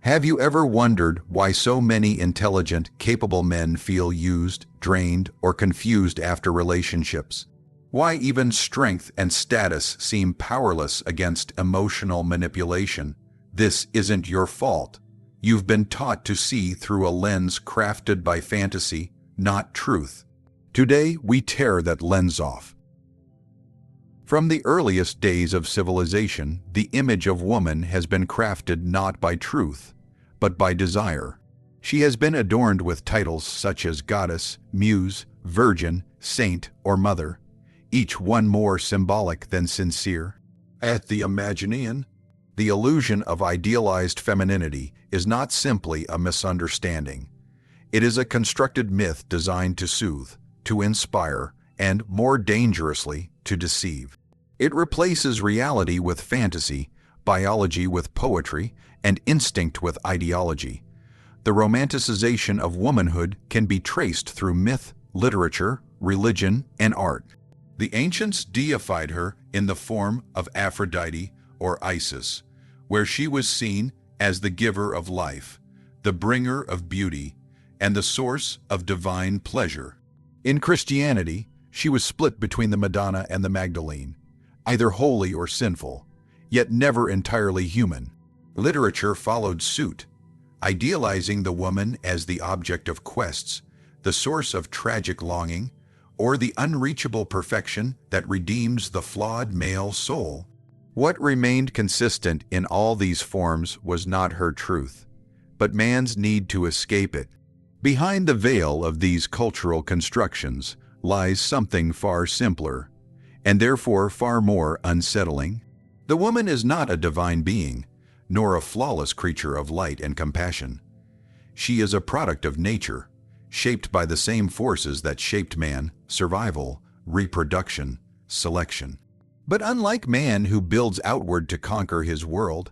Have you ever wondered why so many intelligent, capable men feel used, drained, or confused after relationships? Why even strength and status seem powerless against emotional manipulation? This isn't your fault. You've been taught to see through a lens crafted by fantasy, not truth. Today, we tear that lens off. From the earliest days of civilization, the image of woman has been crafted not by truth, but by desire. She has been adorned with titles such as goddess, muse, virgin, saint, or mother, each one more symbolic than sincere. At the Imaginean, the illusion of idealized femininity is not simply a misunderstanding. It is a constructed myth designed to soothe, to inspire, and, more dangerously, to deceive. It replaces reality with fantasy, biology with poetry, and instinct with ideology. The romanticization of womanhood can be traced through myth, literature, religion, and art. The ancients deified her in the form of Aphrodite or Isis, where she was seen as the giver of life, the bringer of beauty, and the source of divine pleasure. In Christianity, she was split between the Madonna and the Magdalene, either holy or sinful, yet never entirely human. Literature followed suit, idealizing the woman as the object of quests, the source of tragic longing, or the unreachable perfection that redeems the flawed male soul. What remained consistent in all these forms was not her truth, but man's need to escape it. Behind the veil of these cultural constructions lies something far simpler, and therefore far more unsettling. The woman is not a divine being, nor a flawless creature of light and compassion. She is a product of nature, shaped by the same forces that shaped man: survival, reproduction, selection. But unlike man who builds outward to conquer his world,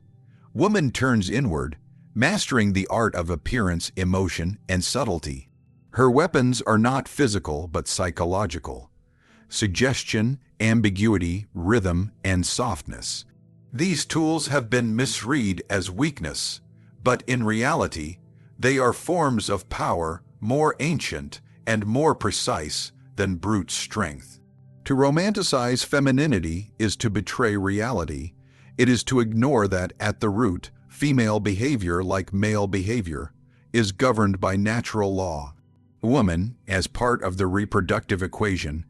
woman turns inward, mastering the art of appearance, emotion, and subtlety. Her weapons are not physical but psychological: suggestion, ambiguity, rhythm, and softness. These tools have been misread as weakness, but in reality, they are forms of power more ancient and more precise than brute strength. To romanticize femininity is to betray reality. It is to ignore that at the root, female behavior, like male behavior, is governed by natural law. Woman, as part of the reproductive equation,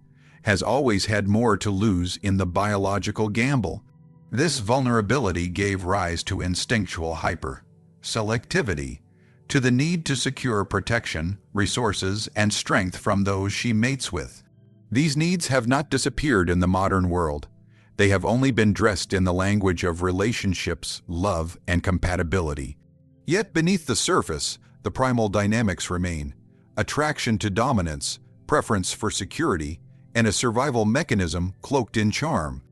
has always had more to lose in the biological gamble. This vulnerability gave rise to instinctual hyper-selectivity, to the need to secure protection, resources, and strength from those she mates with. These needs have not disappeared in the modern world. They have only been dressed in the language of relationships, love, and compatibility. Yet beneath the surface, the primal dynamics remain: attraction to dominance, preference for security, and a survival mechanism cloaked in charm.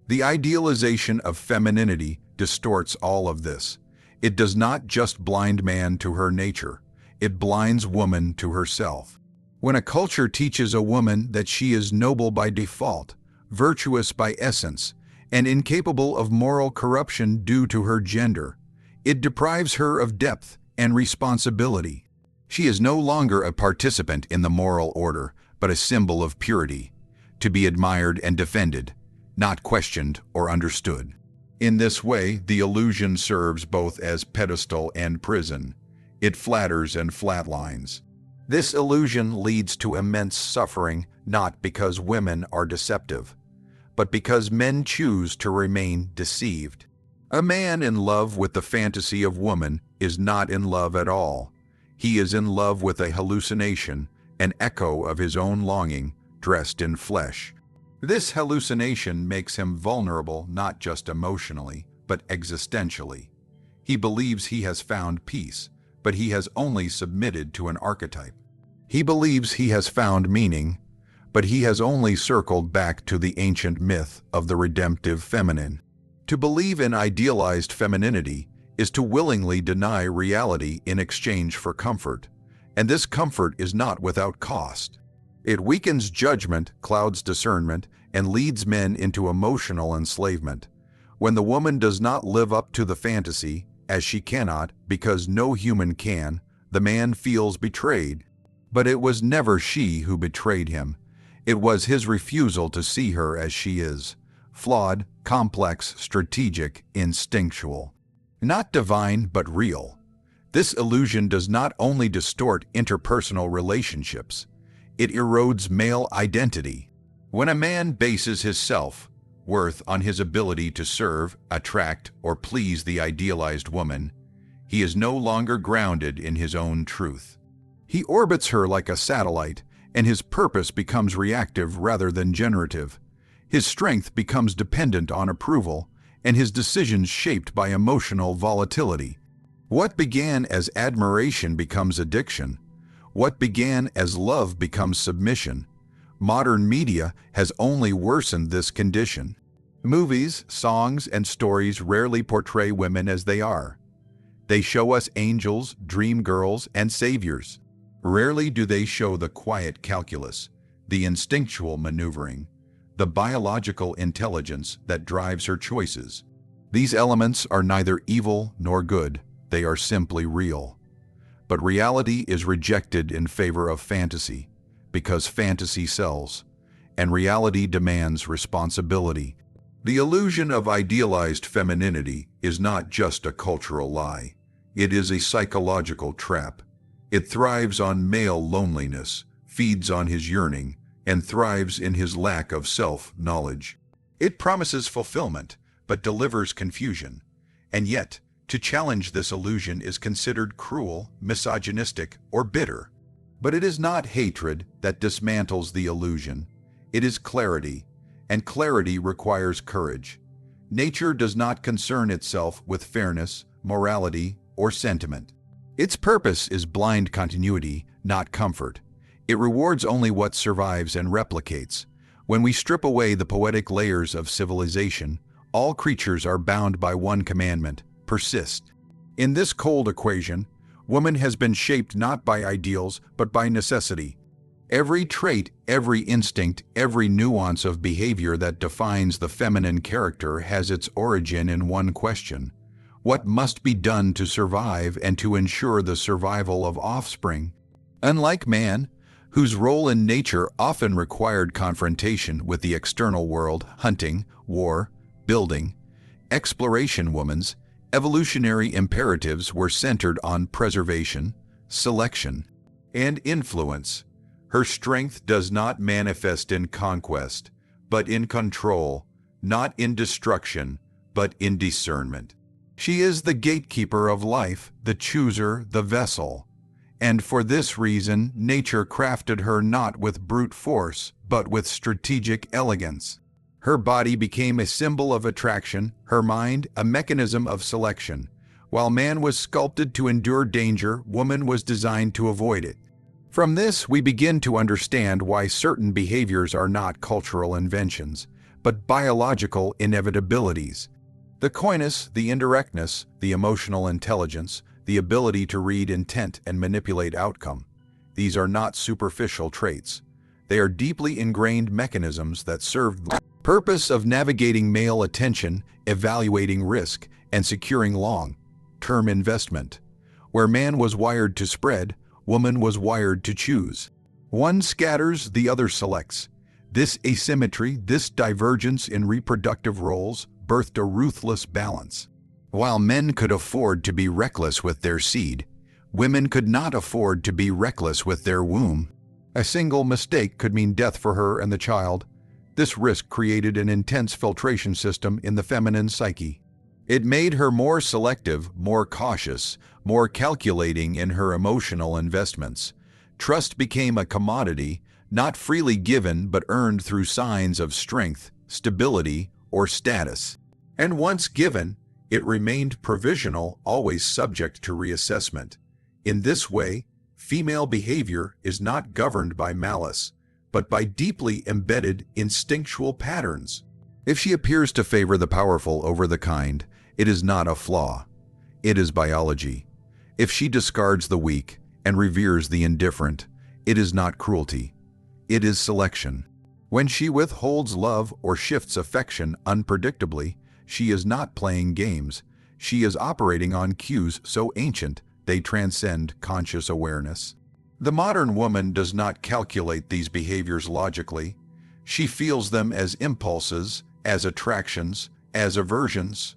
The idealization of femininity distorts all of this. It does not just blind man to her nature, it blinds woman to herself. When a culture teaches a woman that she is noble by default, virtuous by essence, and incapable of moral corruption due to her gender, it deprives her of depth and responsibility. She is no longer a participant in the moral order, but a symbol of purity, to be admired and defended, not questioned or understood. In this way, the illusion serves both as pedestal and prison. It flatters and flatlines. This illusion leads to immense suffering, not because women are deceptive, but because men choose to remain deceived. A man in love with the fantasy of woman is not in love at all. He is in love with a hallucination, an echo of his own longing, dressed in flesh. This hallucination makes him vulnerable not just emotionally, but existentially. He believes he has found peace, but he has only submitted to an archetype. He believes he has found meaning, but he has only circled back to the ancient myth of the redemptive feminine. To believe in idealized femininity is to willingly deny reality in exchange for comfort, and this comfort is not without cost. It weakens judgment, clouds discernment, and leads men into emotional enslavement. When the woman does not live up to the fantasy, as she cannot, because no human can, the man feels betrayed. But it was never she who betrayed him. It was his refusal to see her as she is, flawed, complex, strategic, instinctual. Not divine, but real. This illusion does not only distort interpersonal relationships, it erodes male identity. When a man bases his self-worth on his ability to serve, attract, or please the idealized woman, he is no longer grounded in his own truth. He orbits her like a satellite, and his purpose becomes reactive rather than generative. His strength becomes dependent on approval, and his decisions shaped by emotional volatility. What began as admiration becomes addiction. What began as love becomes submission. Modern media has only worsened this condition. Movies, songs, and stories rarely portray women as they are. They show us angels, dream girls, and saviors. Rarely do they show the quiet calculus, the instinctual maneuvering, the biological intelligence that drives her choices. These elements are neither evil nor good, they are simply real. But reality is rejected in favor of fantasy, because fantasy sells, and reality demands responsibility. The illusion of idealized femininity is not just a cultural lie, it is a psychological trap. It thrives on male loneliness, feeds on his yearning, and thrives in his lack of self-knowledge. It promises fulfillment, but delivers confusion. And yet, to challenge this illusion is considered cruel, misogynistic, or bitter. But it is not hatred that dismantles the illusion. It is clarity, and clarity requires courage. Nature does not concern itself with fairness, morality, or sentiment. Its purpose is blind continuity, not comfort. It rewards only what survives and replicates. When we strip away the poetic layers of civilization, all creatures are bound by one commandment: persist. In this cold equation, woman has been shaped not by ideals, but by necessity. Every trait, every instinct, every nuance of behavior that defines the feminine character has its origin in one question: what must be done to survive and to ensure the survival of offspring? Unlike man, whose role in nature often required confrontation with the external world, hunting, war, building, exploration, woman's evolutionary imperatives were centered on preservation, selection, and influence. Her strength does not manifest in conquest, but in control, not in destruction, but in discernment. She is the gatekeeper of life, the chooser, the vessel. And for this reason, nature crafted her not with brute force, but with strategic elegance. Her body became a symbol of attraction, her mind a mechanism of selection. While man was sculpted to endure danger, woman was designed to avoid it. From this, we begin to understand why certain behaviors are not cultural inventions, but biological inevitabilities. The coyness, the indirectness, the emotional intelligence, the ability to read intent and manipulate outcome. These are not superficial traits. They are deeply ingrained mechanisms that serve the purpose of navigating male attention, evaluating risk, and securing long-term investment. Where man was wired to spread, woman was wired to choose. One scatters, the other selects. This asymmetry, this divergence in reproductive roles, birthed a ruthless balance. While men could afford to be reckless with their seed, women could not afford to be reckless with their womb. A single mistake could mean death for her and the child. This risk created an intense filtration system in the feminine psyche. It made her more selective, more cautious, more calculating in her emotional investments. Trust became a commodity, not freely given but earned through signs of strength, stability, or status. And once given, it remained provisional, always subject to reassessment. In this way, female behavior is not governed by malice, but by deeply embedded instinctual patterns. If she appears to favor the powerful over the kind, it is not a flaw. It is biology. If she discards the weak and reveres the indifferent, it is not cruelty. It is selection. When she withholds love or shifts affection unpredictably, she is not playing games. She is operating on cues so ancient they transcend conscious awareness. The modern woman does not calculate these behaviors logically. She feels them as impulses, as attractions, as aversions.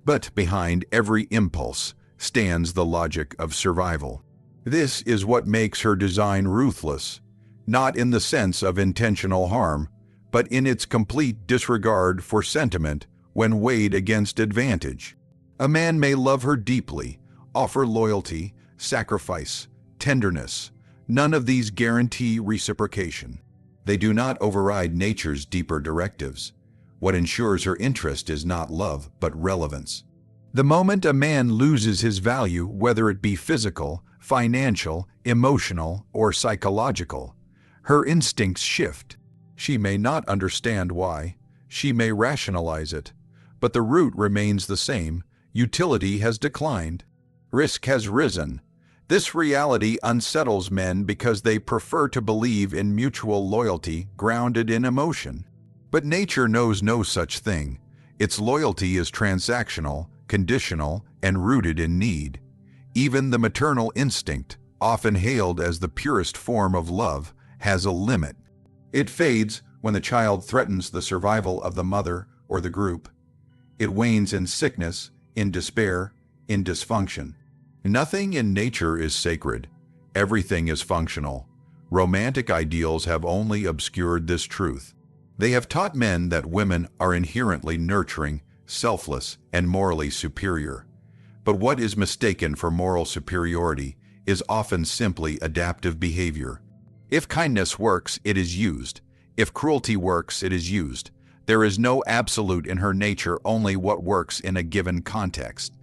But behind every impulse stands the logic of survival. This is what makes her design ruthless, not in the sense of intentional harm, but in its complete disregard for sentiment when weighed against advantage. A man may love her deeply, offer loyalty, sacrifice, tenderness. None of these guarantee reciprocation. They do not override nature's deeper directives. What ensures her interest is not love, but relevance. The moment a man loses his value, whether it be physical, financial, emotional, or psychological, her instincts shift. She may not understand why, she may rationalize it, but the root remains the same. Utility has declined. Risk has risen. This reality unsettles men because they prefer to believe in mutual loyalty grounded in emotion. But nature knows no such thing. Its loyalty is transactional, conditional, and rooted in need. Even the maternal instinct, often hailed as the purest form of love, has a limit. It fades when the child threatens the survival of the mother or the group. It wanes in sickness, in despair, in dysfunction. Nothing in nature is sacred. Everything is functional. Romantic ideals have only obscured this truth. They have taught men that women are inherently nurturing, selfless, and morally superior. But what is mistaken for moral superiority is often simply adaptive behavior. If kindness works, it is used. If cruelty works, it is used. There is no absolute in her nature, only what works in a given context.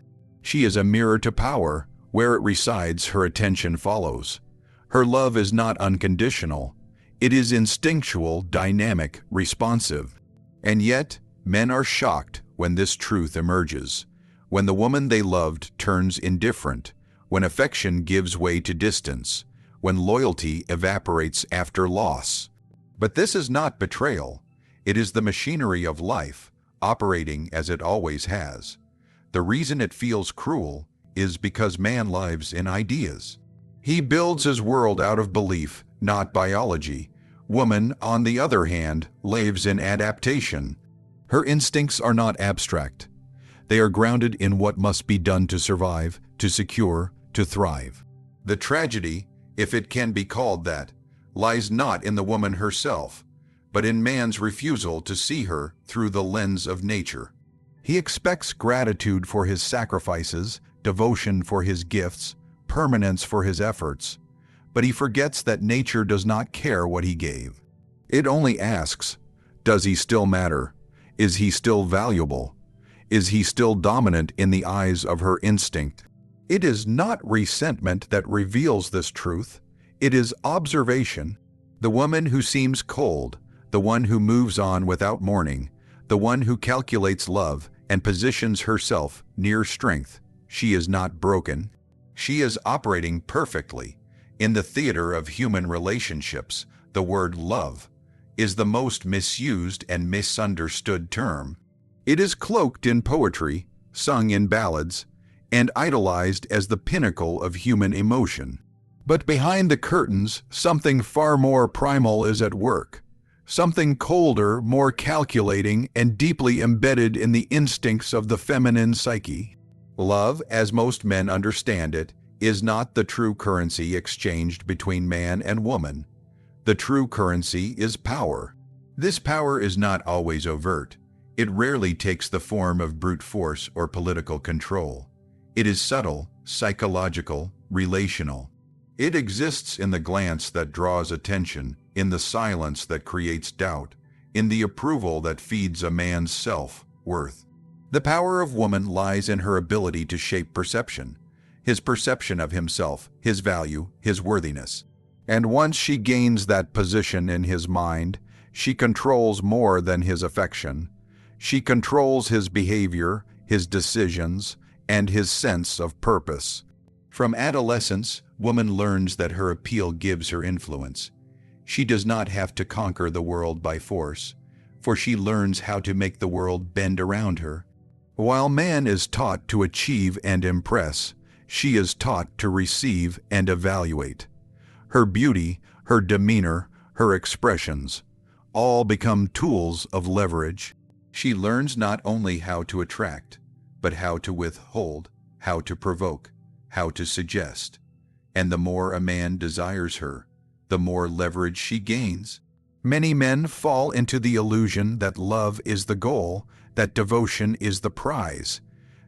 She is a mirror to power. Where it resides, her attention follows. Her love is not unconditional. It is instinctual, dynamic, responsive. And yet, men are shocked when this truth emerges. When the woman they loved turns indifferent, when affection gives way to distance, when loyalty evaporates after loss. But this is not betrayal. It is the machinery of life, operating as it always has. The reason it feels cruel is because man lives in ideas. He builds his world out of belief, not biology. Woman, on the other hand, lives in adaptation. Her instincts are not abstract. They are grounded in what must be done to survive, to secure, to thrive. The tragedy, if it can be called that, lies not in the woman herself, but in man's refusal to see her through the lens of nature. He expects gratitude for his sacrifices, devotion for his gifts, permanence for his efforts, but he forgets that nature does not care what he gave. It only asks, does he still matter? Is he still valuable? Is he still dominant in the eyes of her instinct? It is not resentment that reveals this truth. It is observation. The woman who seems cold, the one who moves on without mourning, the one who calculates love and positions herself near strength. She is not broken. She is operating perfectly. In the theater of human relationships, the word love is the most misused and misunderstood term. It is cloaked in poetry, sung in ballads, and idolized as the pinnacle of human emotion. But behind the curtains, something far more primal is at work. Something colder, more calculating, and deeply embedded in the instincts of the feminine psyche. Love, as most men understand it, is not the true currency exchanged between man and woman. The true currency is power. This power is not always overt. It rarely takes the form of brute force or political control. It is subtle, psychological, relational. It exists in the glance that draws attention, in the silence that creates doubt, in the approval that feeds a man's self-worth. The power of woman lies in her ability to shape perception, his perception of himself, his value, his worthiness. And once she gains that position in his mind, she controls more than his affection. She controls his behavior, his decisions, and his sense of purpose. From adolescence, woman learns that her appeal gives her influence. She does not have to conquer the world by force, for she learns how to make the world bend around her. While man is taught to achieve and impress, she is taught to receive and evaluate. Her beauty, her demeanor, her expressions, all become tools of leverage. She learns not only how to attract, but how to withhold, how to provoke, how to suggest. And the more a man desires her, the more leverage she gains. Many men fall into the illusion that love is the goal, that devotion is the prize.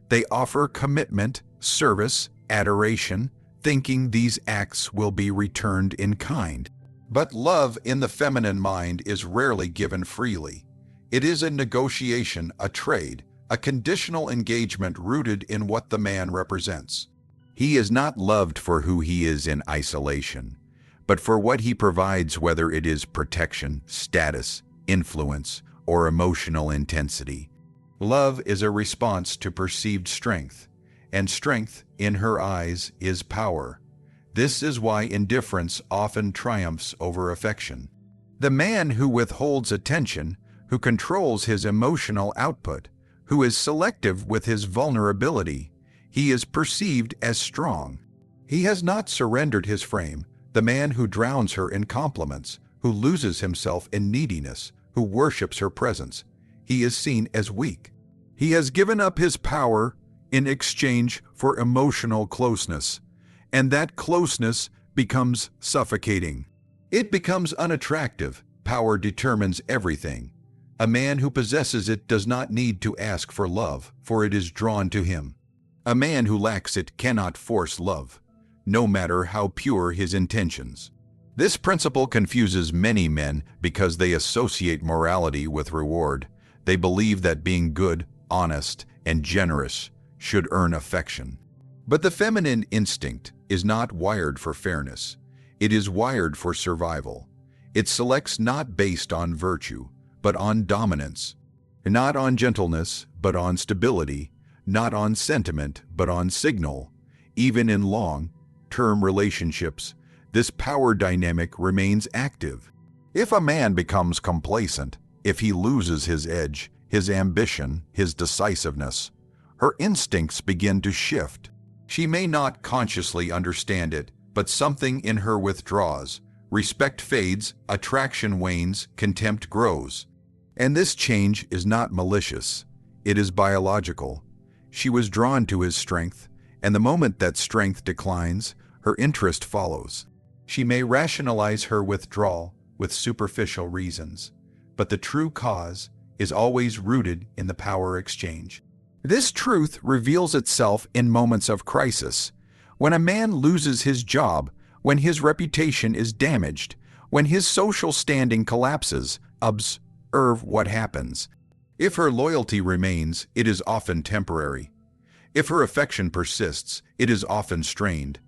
They offer commitment, service, adoration, thinking these acts will be returned in kind. But love in the feminine mind is rarely given freely. It is a negotiation, a trade, a conditional engagement rooted in what the man represents. He is not loved for who he is in isolation, but for what he provides, whether it is protection, status, influence, or emotional intensity. Love is a response to perceived strength, and strength, in her eyes, is power. This is why indifference often triumphs over affection. The man who withholds attention, who controls his emotional output, who is selective with his vulnerability, he is perceived as strong. He has not surrendered his frame. The man who drowns her in compliments, who loses himself in neediness, who worships her presence, he is seen as weak. He has given up his power in exchange for emotional closeness, and that closeness becomes suffocating. It becomes unattractive. Power determines everything. A man who possesses it does not need to ask for love, for it is drawn to him. A man who lacks it cannot force love, no matter how pure his intentions. This principle confuses many men because they associate morality with reward. They believe that being good, honest, and generous should earn affection. But the feminine instinct is not wired for fairness. It is wired for survival. It selects not based on virtue, but on dominance. Not on gentleness, but on stability. Not on sentiment, but on signal. Even in long-term relationships, this power dynamic remains active. If a man becomes complacent, if he loses his edge, his ambition, his decisiveness, her instincts begin to shift. She may not consciously understand it, but something in her withdraws. Respect fades, attraction wanes, contempt grows. And this change is not malicious. It is biological. She was drawn to his strength, and the moment that strength declines, her interest follows. She may rationalize her withdrawal with superficial reasons, but the true cause is always rooted in the power exchange. This truth reveals itself in moments of crisis. When a man loses his job, when his reputation is damaged, when his social standing collapses, observe what happens. If her loyalty remains, it is often temporary. If her affection persists, it is often strained.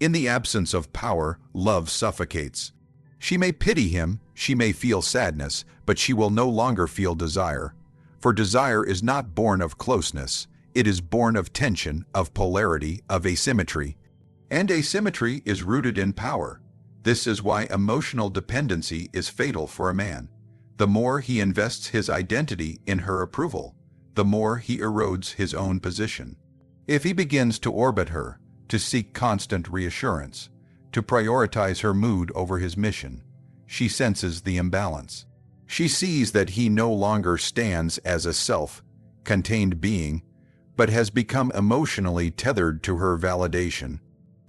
In the absence of power, love suffocates. She may pity him, she may feel sadness, but she will no longer feel desire. For desire is not born of closeness, it is born of tension, of polarity, of asymmetry. And asymmetry is rooted in power. This is why emotional dependency is fatal for a man. The more he invests his identity in her approval, the more he erodes his own position. If he begins to orbit her, to seek constant reassurance, to prioritize her mood over his mission, she senses the imbalance. She sees that he no longer stands as a self-contained being, but has become emotionally tethered to her validation.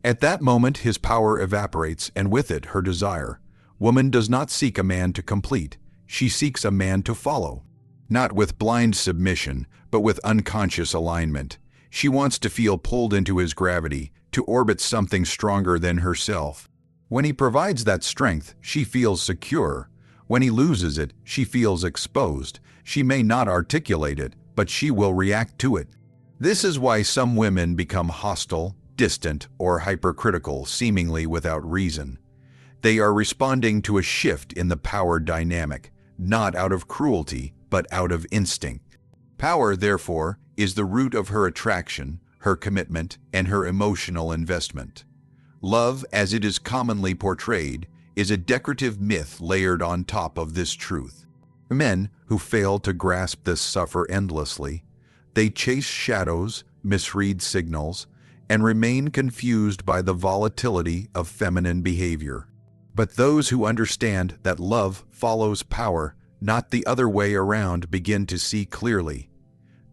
At that moment, his power evaporates, and with it, her desire. Woman does not seek a man to complete. She seeks a man to follow. Not with blind submission, but with unconscious alignment. She wants to feel pulled into his gravity, to orbit something stronger than herself. When he provides that strength, she feels secure. When he loses it, she feels exposed. She may not articulate it, but she will react to it. This is why some women become hostile, distant, or hypercritical, seemingly without reason. They are responding to a shift in the power dynamic, not out of cruelty, but out of instinct. Power, therefore, is the root of her attraction, her commitment, and her emotional investment. Love, as it is commonly portrayed, is a decorative myth layered on top of this truth. Men who fail to grasp this suffer endlessly. They chase shadows, misread signals, and remain confused by the volatility of feminine behavior. But those who understand that love follows power, not the other way around, begin to see clearly.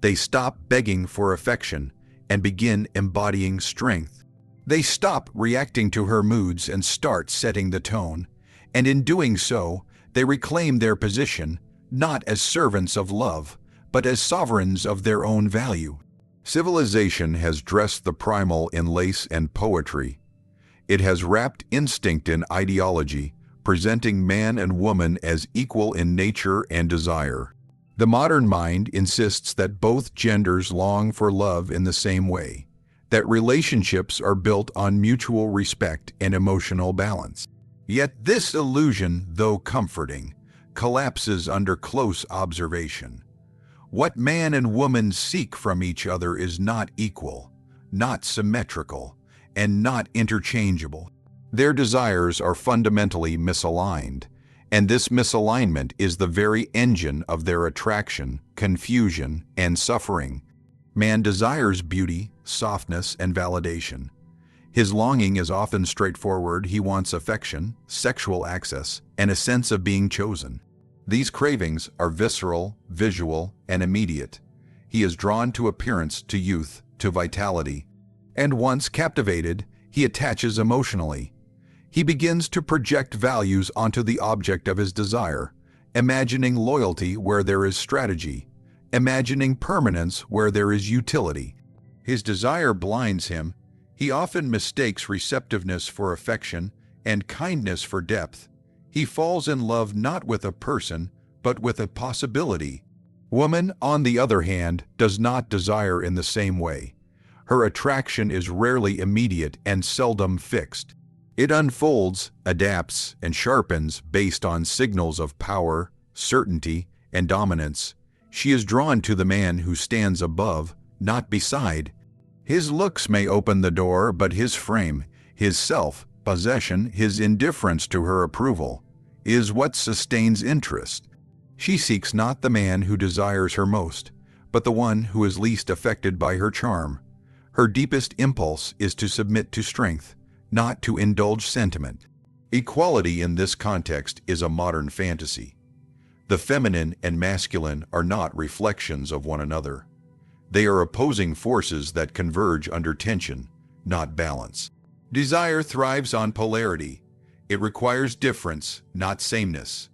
They stop begging for affection and begin embodying strength. They stop reacting to her moods and start setting the tone, and in doing so, they reclaim their position, not as servants of love, but as sovereigns of their own value. Civilization has dressed the primal in lace and poetry. It has wrapped instinct in ideology, presenting man and woman as equal in nature and desire. The modern mind insists that both genders long for love in the same way, that relationships are built on mutual respect and emotional balance. Yet this illusion, though comforting, collapses under close observation. What man and woman seek from each other is not equal, not symmetrical, and not interchangeable. Their desires are fundamentally misaligned, and this misalignment is the very engine of their attraction, confusion, and suffering. Man desires beauty, softness, and validation. His longing is often straightforward. He wants affection, sexual access, and a sense of being chosen. These cravings are visceral, visual, and immediate. He is drawn to appearance, to youth, to vitality. And once captivated, he attaches emotionally. He begins to project values onto the object of his desire, imagining loyalty where there is strategy, imagining permanence where there is utility. His desire blinds him. He often mistakes receptiveness for affection and kindness for depth. He falls in love not with a person, but with a possibility. Woman, on the other hand, does not desire in the same way. Her attraction is rarely immediate and seldom fixed. It unfolds, adapts, and sharpens based on signals of power, certainty, and dominance. She is drawn to the man who stands above, not beside. His looks may open the door, but his frame, his self-possession, his indifference to her approval, is what sustains interest. She seeks not the man who desires her most, but the one who is least affected by her charm. Her deepest impulse is to submit to strength, not to indulge sentiment. Equality in this context is a modern fantasy. The feminine and masculine are not reflections of one another. They are opposing forces that converge under tension, not balance. Desire thrives on polarity. It requires difference, not sameness.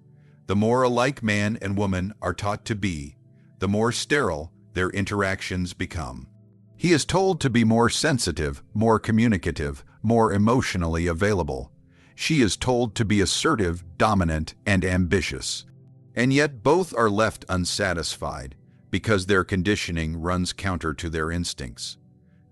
The more alike man and woman are taught to be, the more sterile their interactions become. He is told to be more sensitive, more communicative, more emotionally available. She is told to be assertive, dominant, and ambitious. And yet both are left unsatisfied because their conditioning runs counter to their instincts.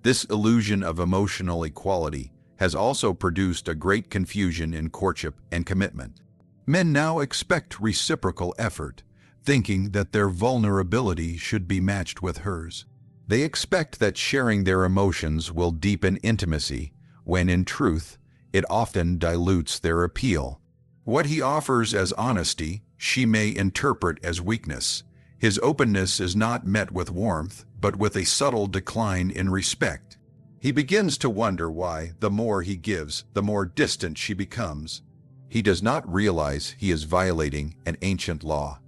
This illusion of emotional equality has also produced a great confusion in courtship and commitment. Men now expect reciprocal effort, thinking that their vulnerability should be matched with hers. They expect that sharing their emotions will deepen intimacy, when in truth, it often dilutes their appeal. What he offers as honesty, she may interpret as weakness. His openness is not met with warmth, but with a subtle decline in respect. He begins to wonder why, the more he gives, the more distant she becomes. He does not realize he is violating an ancient law,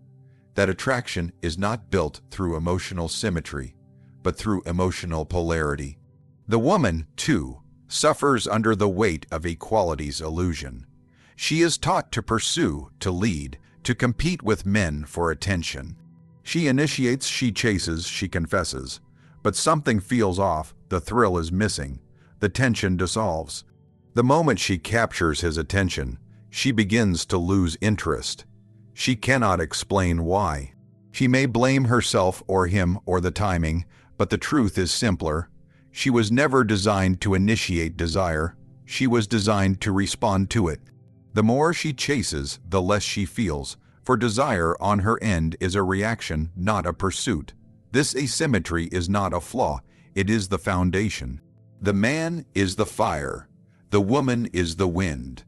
that attraction is not built through emotional symmetry, but through emotional polarity. The woman, too, suffers under the weight of equality's illusion. She is taught to pursue, to lead, to compete with men for attention. She initiates, she chases, she confesses. But something feels off, the thrill is missing, the tension dissolves. The moment she captures his attention, she begins to lose interest. She cannot explain why. She may blame herself or him or the timing, but the truth is simpler. She was never designed to initiate desire. She was designed to respond to it. The more she chases, the less she feels, for desire on her end is a reaction, not a pursuit. This asymmetry is not a flaw, it is the foundation. The man is the fire, the woman is the wind.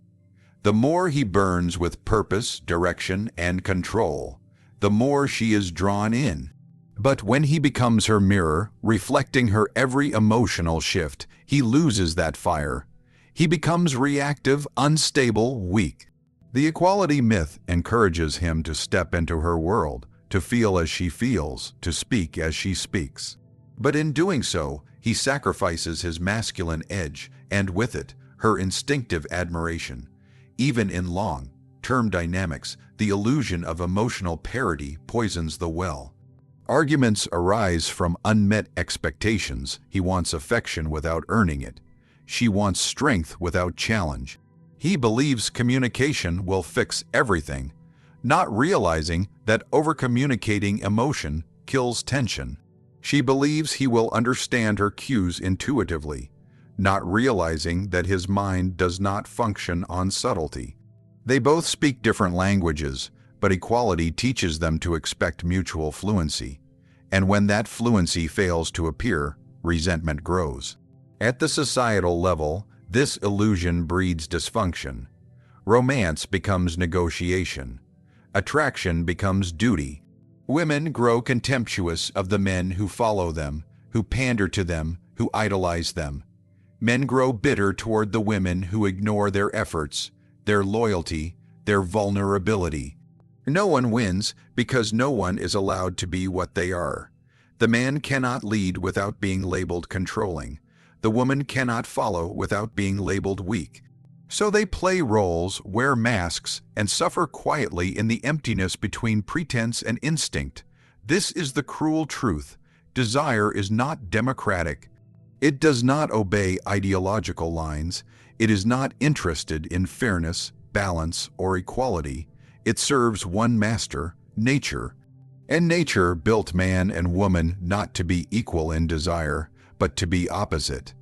The more he burns with purpose, direction, and control, the more she is drawn in. But when he becomes her mirror, reflecting her every emotional shift, he loses that fire. He becomes reactive, unstable, weak. The equality myth encourages him to step into her world, to feel as she feels, to speak as she speaks. But in doing so, he sacrifices his masculine edge, and with it, her instinctive admiration. Even in long-term dynamics, the illusion of emotional parity poisons the well. Arguments arise from unmet expectations. He wants affection without earning it. She wants strength without challenge. He believes communication will fix everything, not realizing that over-communicating emotion kills tension. She believes he will understand her cues intuitively, not realizing that his mind does not function on subtlety. They both speak different languages, but equality teaches them to expect mutual fluency. And when that fluency fails to appear, resentment grows. At the societal level, this illusion breeds dysfunction. Romance becomes negotiation. Attraction becomes duty. Women grow contemptuous of the men who follow them, who pander to them, who idolize them. Men grow bitter toward the women who ignore their efforts, their loyalty, their vulnerability. No one wins because no one is allowed to be what they are. The man cannot lead without being labeled controlling. The woman cannot follow without being labeled weak. So they play roles, wear masks, and suffer quietly in the emptiness between pretense and instinct. This is the cruel truth. Desire is not democratic. It does not obey ideological lines. It is not interested in fairness, balance, or equality. It serves one master, nature. And nature built man and woman not to be equal in desire, but to be opposite.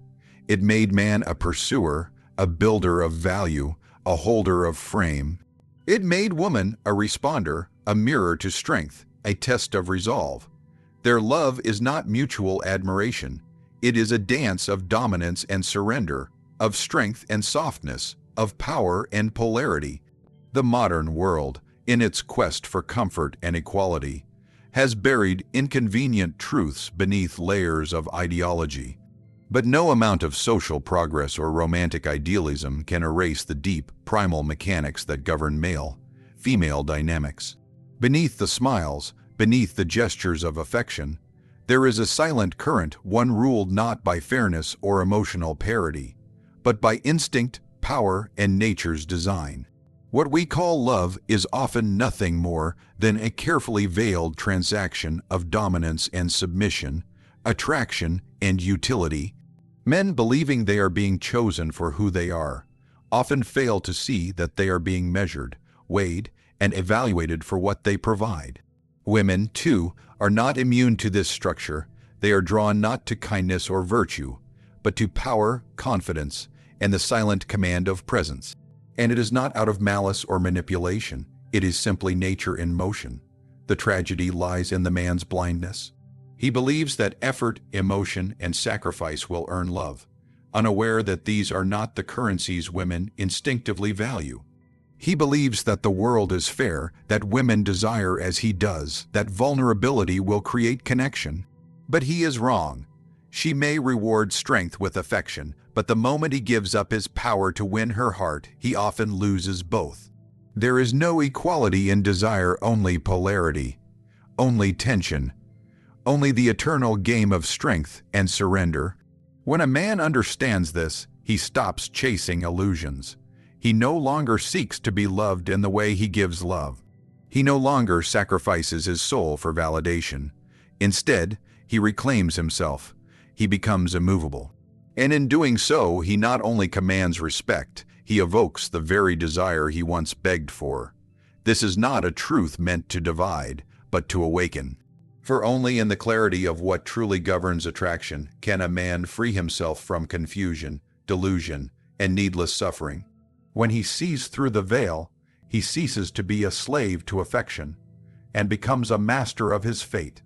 It made man a pursuer, a builder of value, a holder of frame. It made woman a responder, a mirror to strength, a test of resolve. Their love is not mutual admiration. It is a dance of dominance and surrender, of strength and softness, of power and polarity. The modern world, in its quest for comfort and equality, has buried inconvenient truths beneath layers of ideology. But no amount of social progress or romantic idealism can erase the deep, primal mechanics that govern male-female dynamics. Beneath the smiles, beneath the gestures of affection, there is a silent current, one ruled not by fairness or emotional parity, but by instinct, power, and nature's design. What we call love is often nothing more than a carefully veiled transaction of dominance and submission, attraction and utility. Men believing they are being chosen for who they are often fail to see that they are being measured, weighed, and evaluated for what they provide. Women, too, are not immune to this structure. They are drawn not to kindness or virtue, but to power, confidence, and the silent command of presence. And it is not out of malice or manipulation. It is simply nature in motion. The tragedy lies in the man's blindness. He believes that effort, emotion, and sacrifice will earn love, unaware that these are not the currencies women instinctively value. He believes that the world is fair, that women desire as he does, that vulnerability will create connection. But he is wrong. She may reward strength with affection, but the moment he gives up his power to win her heart, he often loses both. There is no equality in desire, only polarity, only tension, only the eternal game of strength and surrender. When a man understands this, he stops chasing illusions. He no longer seeks to be loved in the way he gives love. He no longer sacrifices his soul for validation. Instead, he reclaims himself. He becomes immovable. And in doing so, he not only commands respect, he evokes the very desire he once begged for. This is not a truth meant to divide, but to awaken. For only in the clarity of what truly governs attraction can a man free himself from confusion, delusion, and needless suffering. When he sees through the veil, he ceases to be a slave to affection and becomes a master of his fate.